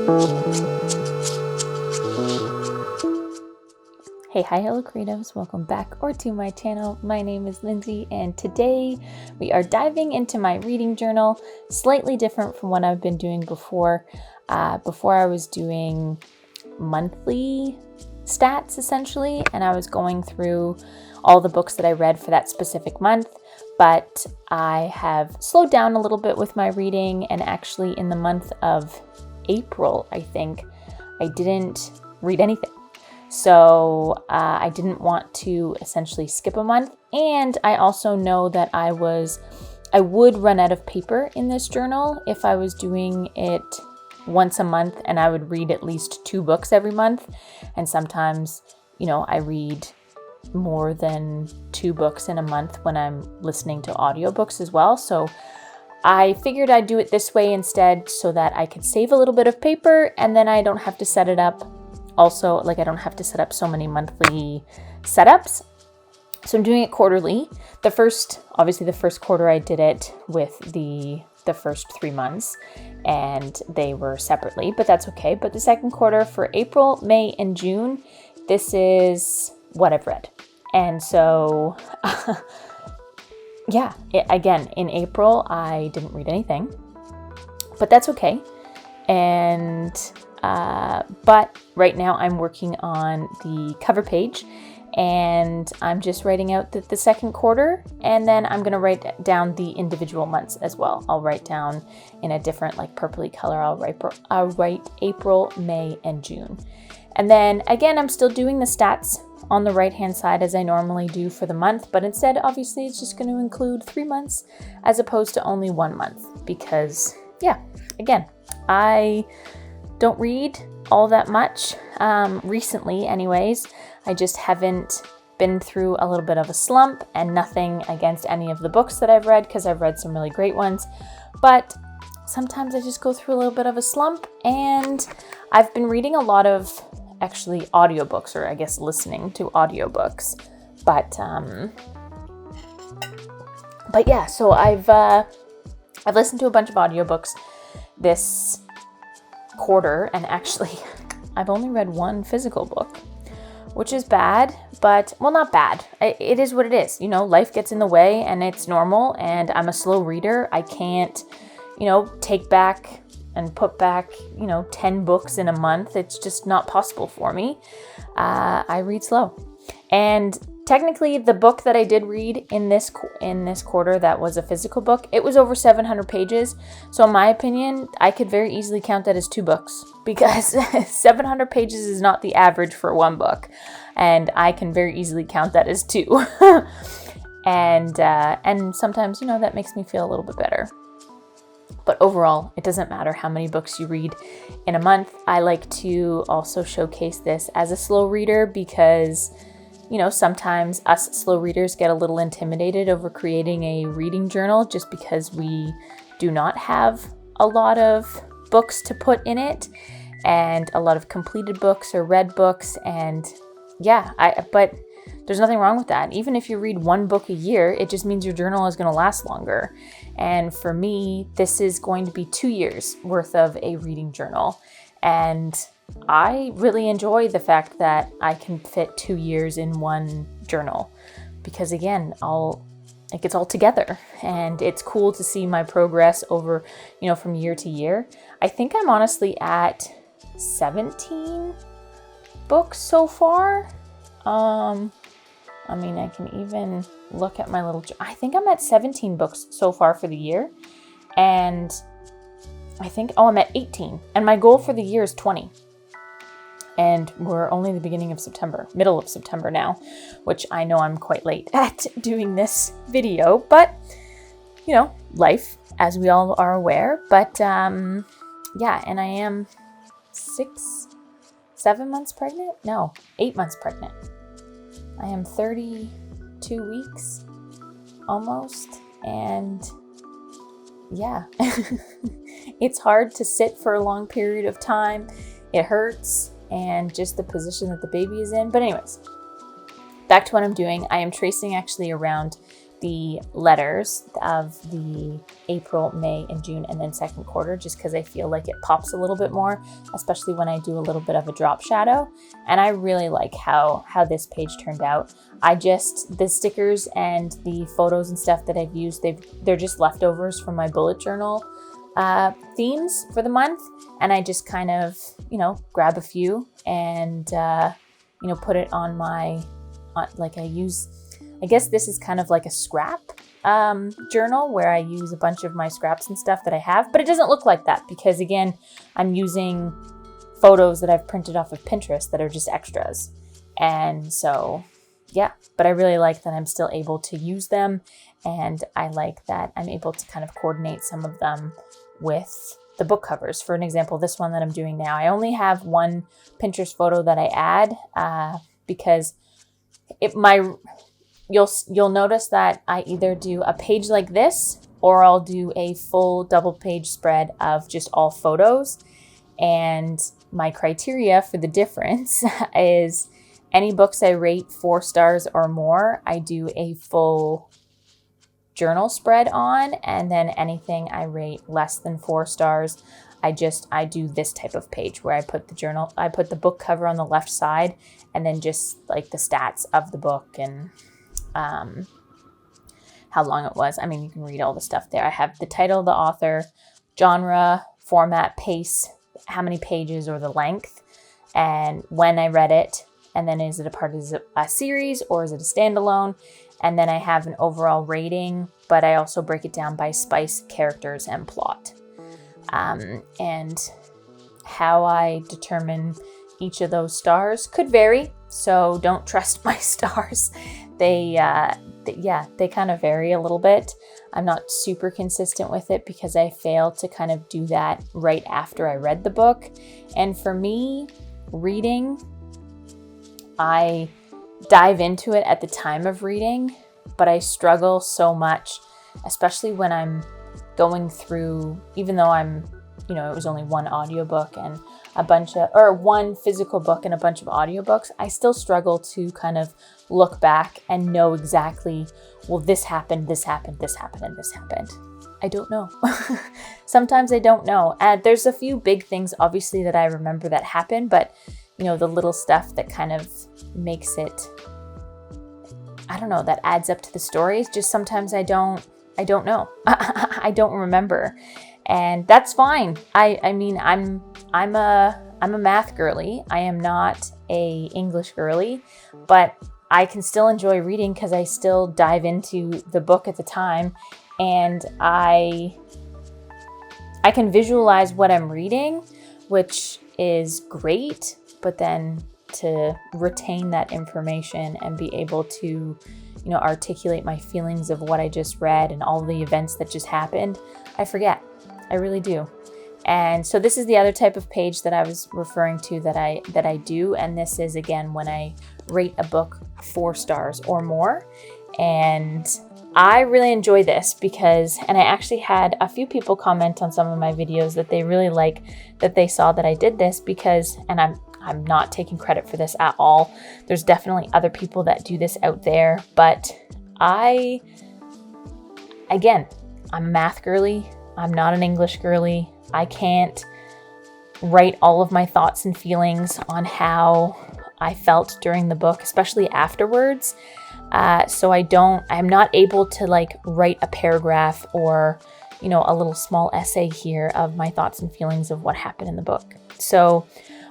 Hey, hi, hello creatives, welcome back or to my channel. My name is Lindsay and today we are diving into my reading journal, slightly different from what I've been doing before. Before I was doing monthly stats essentially, and I was going through all the books that I read for that specific month, but I have slowed down a little bit with my reading, and actually in the month of April, I think, I didn't read anything. So I didn't want to essentially skip a month. And I also know that I would run out of paper in this journal if I was doing it once a month, and I would read at least 2 books every month. And sometimes, I read more than 2 books in a month when I'm listening to audiobooks as well. So I figured I'd do it this way instead so that I could save a little bit of paper, and then I don't have to set it up. Also, I don't have to set up so many monthly setups. So I'm doing it quarterly. The first quarter I did it with the first 3 months, and they were separately, but that's okay. But the second quarter for April, May, and June, this is what I've read. And so, again, in April, I didn't read anything, but that's okay. And but right now I'm working on the cover page, and I'm just writing out the second quarter, and then I'm going to write down the individual months as well. I'll write down in a different purpley color. I'll write April, May, and June. And then again, I'm still doing the stats on the right hand side as I normally do for the month, but instead obviously it's just going to include 3 months as opposed to only 1 month, because again, I don't read all that much recently anyways. I just haven't been through a little bit of a slump, and nothing against any of the books that I've read, because I've read some really great ones, but sometimes I just go through a little bit of a slump. And I've been reading a lot of actually audiobooks, or I guess listening to audiobooks, but yeah, so I've listened to a bunch of audiobooks this quarter, and actually I've only read 1 physical book, which is bad, but not bad. It is what it is. Life gets in the way, and it's normal, and I'm a slow reader. I can't, take back and put back, 10 books in a month. It's just not possible for me. I read slow. And technically, the book that I did read in this quarter that was a physical book, it was over 700 pages. So in my opinion, I could very easily count that as 2 books, because 700 pages is not the average for 1 book. And I can very easily count that as 2. And sometimes, that makes me feel a little bit better. But overall, it doesn't matter how many books you read in a month. I like to also showcase this as a slow reader, because sometimes us slow readers get a little intimidated over creating a reading journal, just because we do not have a lot of books to put in it, and a lot of completed books or read books. And but there's nothing wrong with that. Even if you read 1 book a year, it just means your journal is going to last longer. And for me, this is going to be 2 years worth of a reading journal. And I really enjoy the fact that I can fit 2 years in 1 journal, because again, it's all together, and it's cool to see my progress over, from year to year. I think I'm honestly at 17 books so far. I can even look at my I think I'm at 17 books so far for the year, and I think, I'm at 18, and my goal for the year is 20. And we're only the beginning of September, middle of September now, which I know I'm quite late at doing this video, but, life, as we all are aware. But, and I am 7 months pregnant? No, 8 months pregnant. I am 32 weeks, almost, and it's hard to sit for a long period of time. It hurts. And just the position that the baby is in. But anyways, back to what I'm doing. I am tracing actually around the letters of the April, May, and June, and then second quarter, just because I feel like it pops a little bit more, especially when I do a little bit of a drop shadow. And I really like how this page turned out. The stickers and the photos and stuff that I've used, they're just leftovers from my bullet journal themes for the month. And I just kind of, grab a few and, put it on my, I guess this is kind of like a scrap journal where I use a bunch of my scraps and stuff that I have, but it doesn't look like that because, again, I'm using photos that I've printed off of Pinterest that are just extras. And so, yeah, but I really like that I'm still able to use them, and I like that I'm able to kind of coordinate some of them with the book covers. For an example, this one that I'm doing now, I only have one Pinterest photo that I add because you'll notice that I either do a page like this or I'll do a full double page spread of just all photos. And my criteria for the difference is any books I rate 4 stars or more, I do a full journal spread on, and then anything I rate less than 4 stars, I do this type of page where I put the book cover on the left side, and then just like the stats of the book and how long it was. I mean, you can read all the stuff there. I have the title, the author, genre, format, pace, how many pages or the length, and when I read it, and then is it a part of a series or is it a standalone? And then I have an overall rating, but I also break it down by spice, characters, and plot. And how I determine each of those stars could vary, so don't trust my stars. They kind of vary a little bit. I'm not super consistent with it because I fail to kind of do that right after I read the book. And for me, reading, I dive into it at the time of reading, but I struggle so much, especially when I'm going through, even though it was only one audiobook and one physical book and a bunch of audiobooks, I still struggle to kind of look back and know exactly, well, this happened, this happened, this happened, and this happened. I don't know. Sometimes I don't know. And there's a few big things, obviously, that I remember that happened, but the little stuff that kind of makes it, I don't know, that adds up to the stories. Just sometimes I don't know. I don't remember. And that's fine. I mean, I'm a math girly. I am not a English girly, but I can still enjoy reading because I still dive into the book at the time, and I can visualize what I'm reading, which is great. But then to retain that information and be able to, articulate my feelings of what I just read and all the events that just happened, I forget. I really do. And so this is the other type of page that I was referring to that I do. And this is, again, when I rate a book 4 stars or more. And I really enjoy this because, and I actually had a few people comment on some of my videos that they really like that they saw that I did this because, and I'm not taking credit for this at all. There's definitely other people that do this out there, but I'm a math girly. I'm not an English girly. I can't write all of my thoughts and feelings on how I felt during the book, especially afterwards. So I'm not able to write a paragraph or, a little small essay here of my thoughts and feelings of what happened in the book. So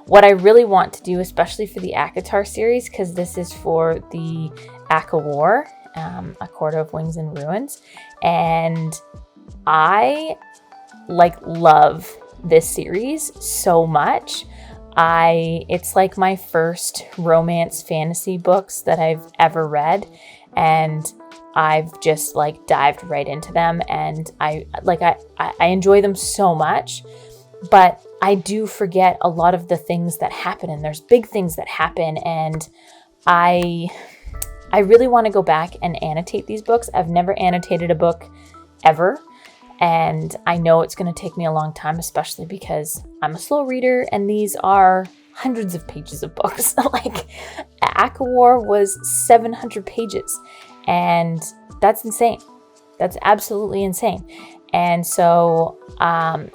what I really want to do, especially for the ACOWAR series, because this is for the ACOWAR, A Quarter of Wings and Ruins, and I love this series so much. It's like my first romance fantasy books that I've ever read, and I've just dived right into them, and I enjoy them so much. But I do forget a lot of the things that happen, and there's big things that happen, and I really want to go back and annotate these books. I've never annotated a book ever, and I know it's going to take me a long time, especially because I'm a slow reader, and these are hundreds of pages of books. ACOWAR was 700 pages, And that's insane. That's absolutely insane. And so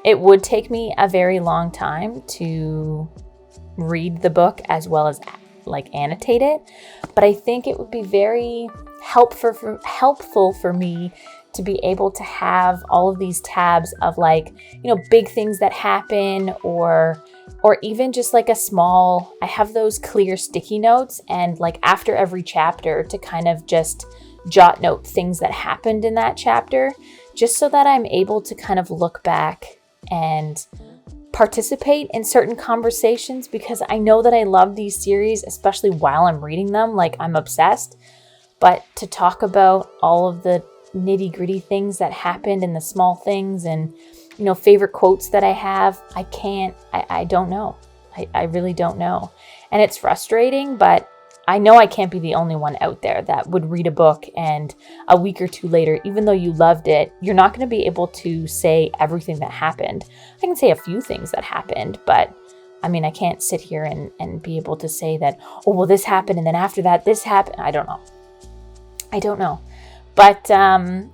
it would take me a very long time to read the book as well as like annotate it. But I think it would be very helpful for me to be able to have all of these tabs of like, big things that happen or even just like I have those clear sticky notes, and like after every chapter to kind of just jot note things that happened in that chapter, just so that I'm able to kind of look back and participate in certain conversations, because I know that I love these series, especially while I'm reading them, like I'm obsessed. But to talk about all of the nitty gritty things that happened and the small things and, favorite quotes that I have, I don't know. I really don't know. And it's frustrating, but I know I can't be the only one out there that would read a book and a week or two later, even though you loved it, you're not going to be able to say everything that happened. I can say a few things that happened, but I mean, I can't sit here and be able to say that, oh, well, this happened, and then after that, this happened. I don't know. But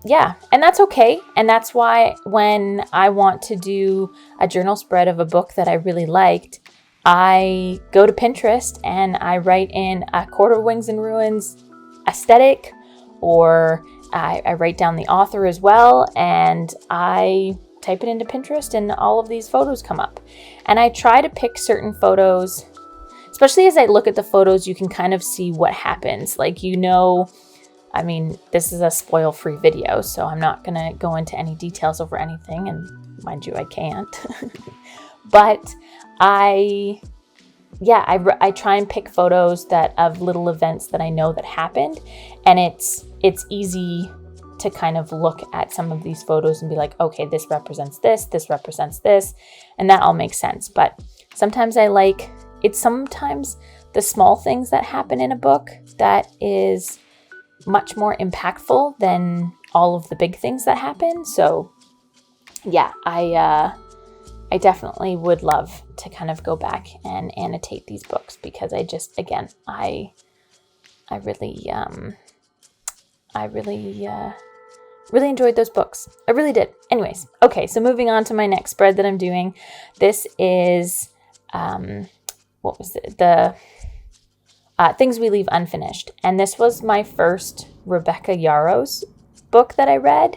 yeah, and that's okay. And that's why when I want to do a journal spread of a book that I really liked, I go to Pinterest and I write in a Court of Wings and Ruins aesthetic, or I write down the author as well, and I type it into Pinterest and all of these photos come up. And I try to pick certain photos, especially as I look at the photos, you can kind of see what happens. Like, I mean, this is a spoil-free video, so I'm not going to go into any details over anything, and mind you, I can't. But I try and pick photos of little events that I know that happened, and it's easy to kind of look at some of these photos and be like, okay, this represents this represents this, and that all makes sense. But sometimes sometimes the small things that happen in a book that is much more impactful than all of the big things that happen. So yeah, I definitely would love to kind of go back and annotate these books, because I really enjoyed those books. I really did. Anyways, okay, so moving on to my next spread that I'm doing. This is what was it? The Things We Leave Unfinished. And this was my first Rebecca Yarros book that I read.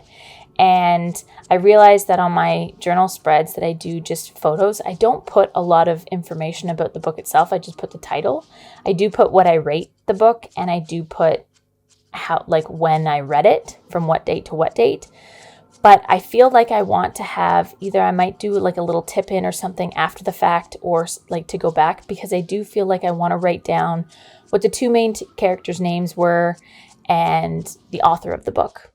And I realized that on my journal spreads that I do just photos, I don't put a lot of information about the book itself. I just put the title. I do put what I rate the book, and I do put when I read it, from what date to what date. But I feel like I want to have either I might do like a little tip in or something after the fact, or like to go back, because I do feel like I want to write down what the two main characters' names were and the author of the book.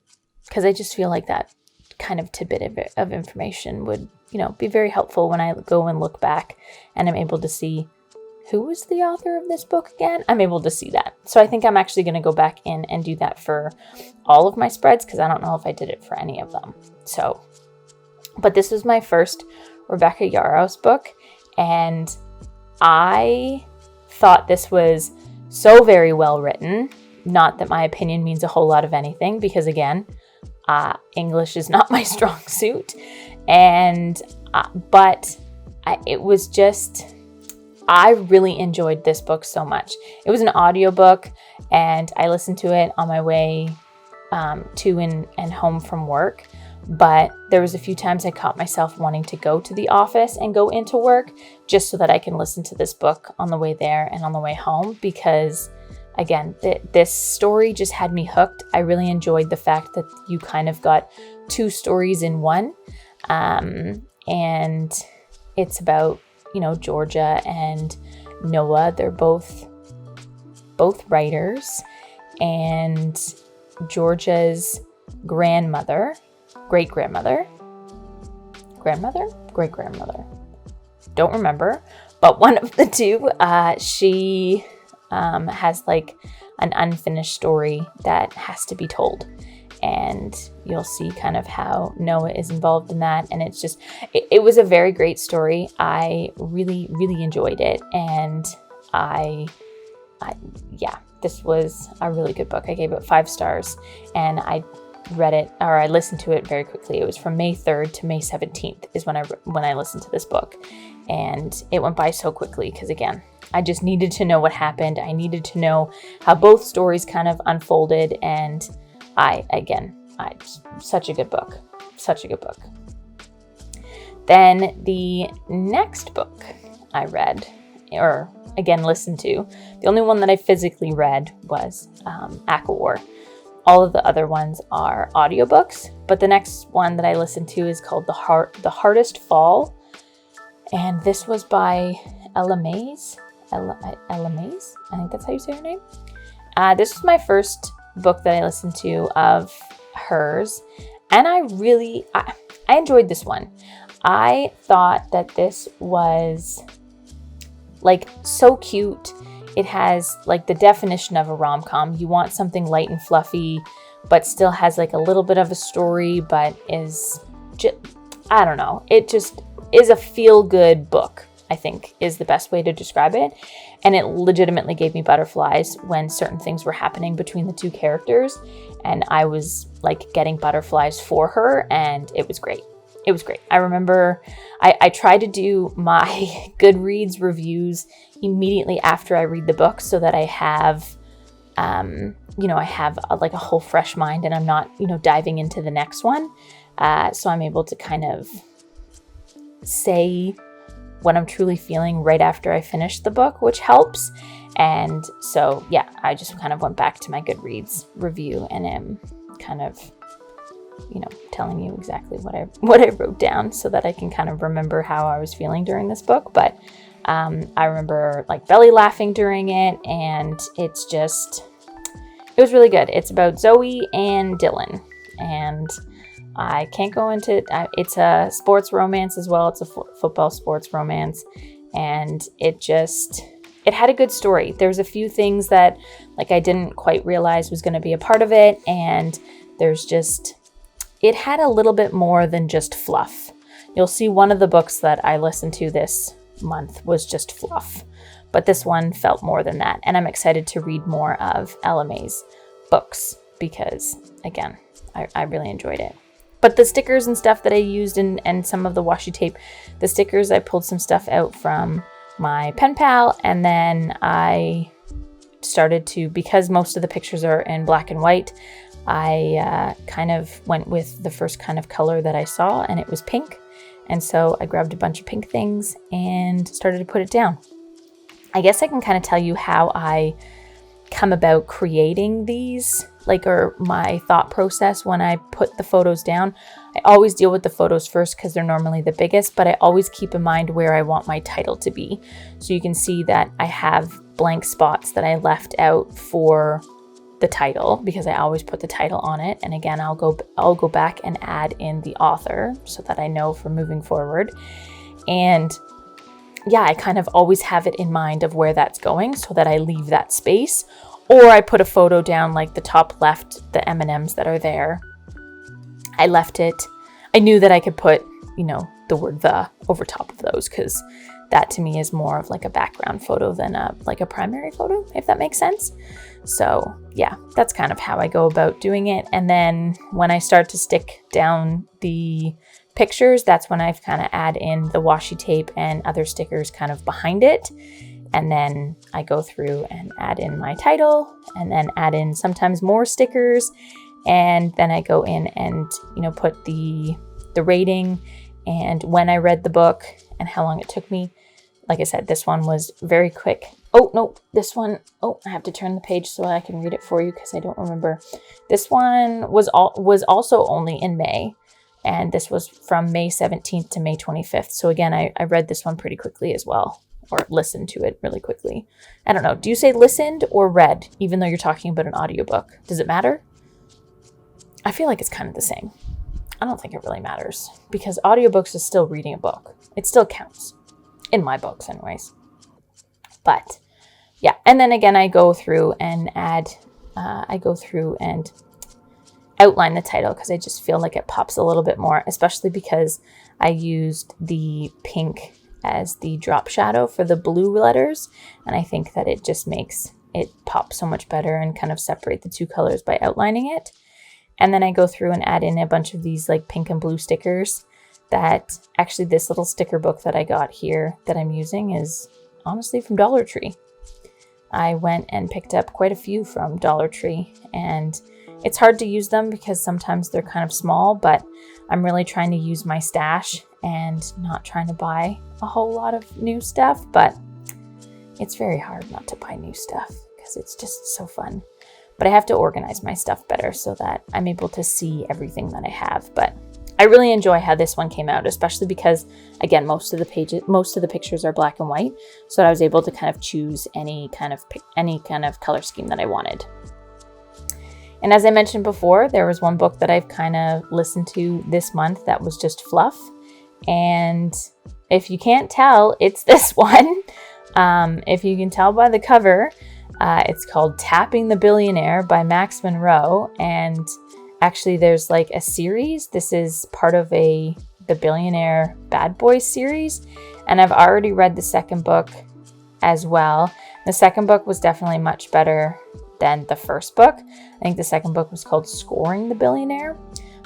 Because I just feel like that kind of tidbit of information would, be very helpful when I go and look back and I'm able to see who was the author of this book again. I'm able to see that. So I think I'm actually going to go back in and do that for all of my spreads, because I don't know if I did it for any of them. So, but this was my first Rebecca Yarros book, and I thought this was so very well written. Not that my opinion means a whole lot of anything, because again, English is not my strong suit. And, but it was just, I really enjoyed this book so much. It was an audiobook, and I listened to it on my way to and home from work. But there was a few times I caught myself wanting to go to the office and go into work just so that I can listen to this book on the way there and on the way home, because again, this story just had me hooked. I really enjoyed the fact that you kind of got two stories in one. And it's about, Georgia and Noah. They're both writers, and Georgia's great-grandmother, don't remember, but one of the two, she has like an unfinished story that has to be told, and you'll see kind of how Noah is involved in that. And it's just, it was a very great story. I really, really enjoyed it, and I yeah, this was a really good book. I gave it 5 stars, and I listened to it very quickly. It was from May 3rd to May 17th is when I listened to this book, and it went by so quickly because, again, I just needed to know what happened. I needed to know how both stories kind of unfolded, and such a good book. Such a good book. Then the next book I read, or again listened to, the only one that I physically read was ACOWAR. All of the other ones are audiobooks, but the next one that I listened to is called The Hardest Fall, and this was by Ella Mays. Ella Mays? I think that's how you say her name. This was my first book that I listened to of hers, and I enjoyed this one. I thought that this was like so cute. It has like the definition of a rom-com. You want something light and fluffy, but still has like a little bit of a story, but is just, I don't know. It just is a feel-good book, I think, is the best way to describe it. And it legitimately gave me butterflies when certain things were happening between the two characters. And I was like getting butterflies for her, and it was great. It was great. I remember I try to do my Goodreads reviews immediately after I read the book so that I have, I have like a whole fresh mind and I'm not, diving into the next one. So I'm able to kind of say what I'm truly feeling right after I finish the book, which helps. And so, yeah, I just kind of went back to my Goodreads review and am kind of, telling you exactly what I wrote down so that I can kind of remember how I was feeling during this book. But I remember like belly laughing during it, and it was really good. It's about Zoe and Dylan, and I can't go into it. It's a sports romance as well. It's a football sports romance, and it had a good story. There's a few things that like I didn't quite realize was going to be a part of it, and it had a little bit more than just fluff. You'll see one of the books that I listened to this month was just fluff, but this one felt more than that, and I'm excited to read more of Ella May's books because, again, I really enjoyed it. But the stickers and stuff that I used and some of the washi tape, the stickers, I pulled some stuff out from my pen pal, and then I started to, because most of the pictures are in black and white, I kind of went with the first kind of color that I saw, and it was pink. And so I grabbed a bunch of pink things and started to put it down. I guess I can kind of tell you how I come about creating these, or my thought process when I put the photos down. I always deal with the photos first because they're normally the biggest, but I always keep in mind where I want my title to be. So you can see that I have blank spots that I left out for the title because I always put the title on it. And again, I'll go back and add in the author so that I know for moving forward. And yeah, I kind of always have it in mind of where that's going so that I leave that space, or I put a photo down like the top left, the M&Ms that are there. I left it. I knew that I could put, the word "the" over top of those because that to me is more of like a background photo than a primary photo, if that makes sense. So yeah, that's kind of how I go about doing it. And then when I start to stick down the pictures, that's when I've kind of add in the washi tape and other stickers kind of behind it. And then I go through and add in my title and then add in sometimes more stickers. And then I go in and, put the rating and when I read the book and how long it took me. Like I said, this one was very quick. Oh, no, this one. Oh, I have to turn the page so I can read it for you because I don't remember. This one was also only in May. And this was from May 17th to May 25th. So again, I read this one pretty quickly as well, or listened to it really quickly. I don't know. Do you say listened or read, even though you're talking about an audiobook? Does it matter? I feel like it's kind of the same. I don't think it really matters because audiobooks is still reading a book. It still counts. In my books anyways. But yeah, and then again, I go through and outline the title because I just feel like it pops a little bit more, especially because I used the pink as the drop shadow for the blue letters. And I think that it it pops so much better and kind of separate the two colors by outlining it. And then I go through and add in a bunch of these like pink and blue stickers that actually this little sticker book that I got here that I'm using is honestly from Dollar Tree. I went and picked up quite a few from Dollar Tree, and it's hard to use them because sometimes they're kind of small, but I'm really trying to use my stash and not trying to buy a whole lot of new stuff, but it's very hard not to buy new stuff because it's just so fun. But I have to organize my stuff better so that I'm able to see everything that I have. But I really enjoy how this one came out, especially because, again, most of the pictures are black and white, so I was able to kind of choose any kind of color scheme that I wanted. And as I mentioned before, there was one book that I've kind of listened to this month that was just fluff, and if you can't tell, it's this one. If you can tell by the cover, it's called Tapping the Billionaire by Max Monroe, and actually there's like a series. This is part of the Billionaire Bad Boys series, and I've already read the second book as well. The second book was definitely much better than the first book. I think the second book was called Scoring the Billionaire,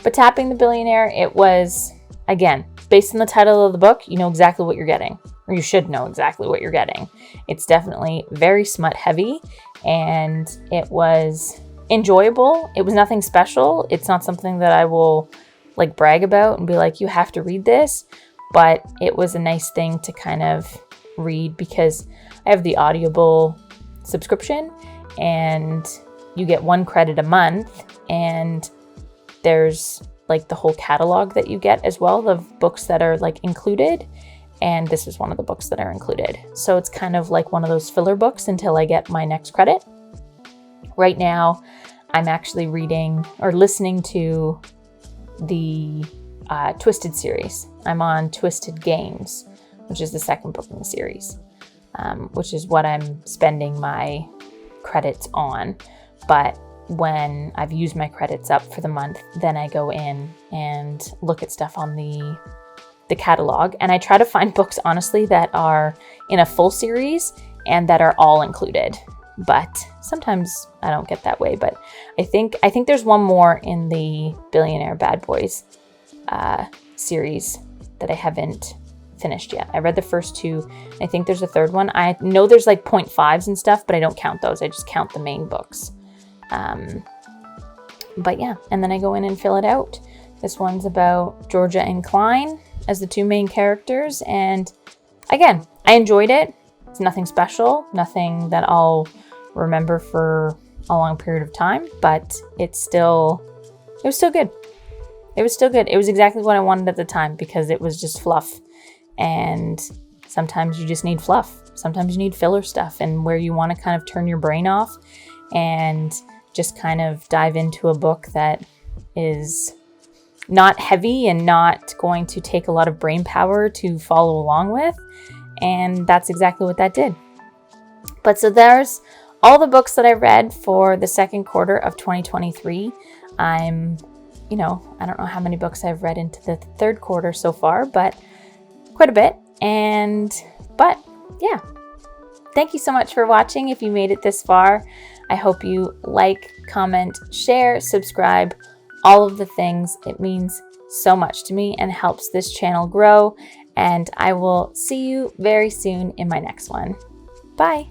but Tapping the Billionaire, it was, again, based on the title of the book, you know exactly what you're getting, or you should know exactly what you're getting. It's definitely very smut heavy, and it was enjoyable. It was nothing special. It's not something that I will like brag about and be like, you have to read this, but it was a nice thing to kind of read because I have the Audible subscription and you get 1 credit a month, and there's like the whole catalog that you get as well of books that are like included, and this is one of the books that are included. So it's kind of like one of those filler books until I get my next credit. Right now, I'm actually reading or listening to the Twisted series. I'm on Twisted Games, which is the second book in the series, which is what I'm spending my credits on. But when I've used my credits up for the month, then I go in and look at stuff on the catalog, and I try to find books, honestly, that are in a full series and that are all included. But sometimes I don't get that way. But I think there's one more in the Billionaire Bad Boys series that I haven't finished yet. I read the first 2. I think there's a third one. I know there's like 0.5s and stuff, but I don't count those. I just count the main books. But yeah, and then I go in and fill it out. This one's about Georgia and Klein as the 2 main characters. And again, I enjoyed it. It's nothing special, nothing that I'll remember for a long period of time, but it was still good. It was still good. It was exactly what I wanted at the time because it was just fluff. And sometimes you just need fluff. Sometimes you need filler stuff, and where you want to kind of turn your brain off and just kind of dive into a book that is not heavy and not going to take a lot of brain power to follow along with. And that's exactly what that did. But so there's all the books that I read for the second quarter of 2023. I don't know how many books I've read into the third quarter so far, but quite a bit. But yeah, thank you so much for watching. If you made it this far, I hope you like, comment, share, subscribe, all of the things. It means so much to me and helps this channel grow. And I will see you very soon in my next one. Bye.